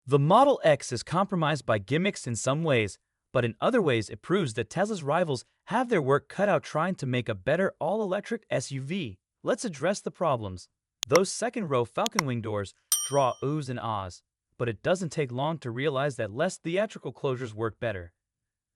The Model X is compromised by gimmicks in some ways, but in other ways it proves that Tesla's rivals have their work cut out trying to make a better all-electric SUV. Let's address the problems. Those second-row Falcon Wing doors draw oohs and ahs, but it doesn't take long to realize that less theatrical closures work better.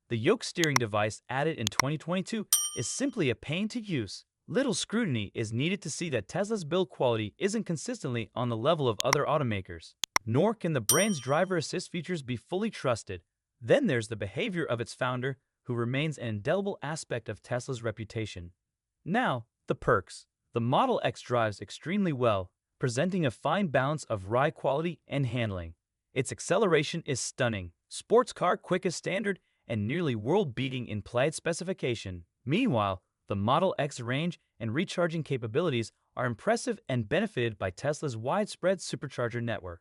The yoke steering device added in 2022 is simply a pain to use. Little scrutiny is needed to see that Tesla's build quality isn't consistently on the level of other automakers, nor can the brand's driver assist features be fully trusted. Then there's the behavior of its founder, who remains an indelible aspect of Tesla's reputation. Now, the perks. The Model X drives extremely well, presenting a fine balance of ride quality and handling. Its acceleration is stunning, sports car quick as standard, and nearly world-beating in plaid specification. Meanwhile, the Model X range and recharging capabilities are impressive and benefited by Tesla's widespread supercharger network.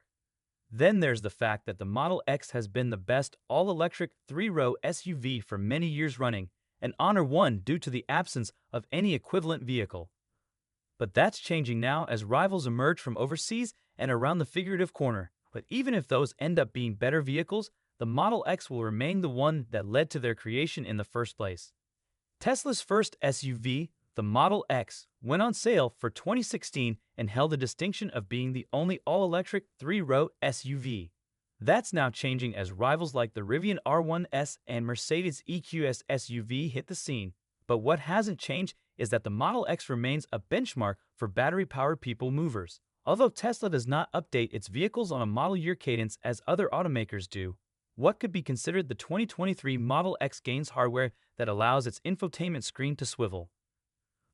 Then there's the fact that the Model X has been the best all-electric three-row SUV for many years running, an honor won due to the absence of any equivalent vehicle. But that's changing now as rivals emerge from overseas and around the figurative corner. But even if those end up being better vehicles, the Model X will remain the one that led to their creation in the first place. Tesla's first SUV, the Model X, went on sale for 2016 and held the distinction of being the only all-electric three-row SUV. That's now changing as rivals like the Rivian R1S and Mercedes EQS SUV hit the scene. But what hasn't changed is that the Model X remains a benchmark for battery-powered people movers. Although Tesla does not update its vehicles on a model year cadence as other automakers do, what could be considered the 2023 Model X gains hardware that allows its infotainment screen to swivel.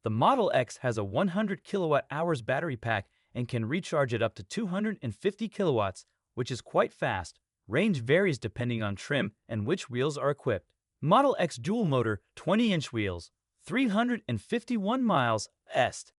The Model X has a 100 kilowatt-hours battery pack and can recharge it up to 250 kilowatts, which is quite fast. Range varies depending on trim and which wheels are equipped. Model X dual motor 20-inch wheels, 351 miles est.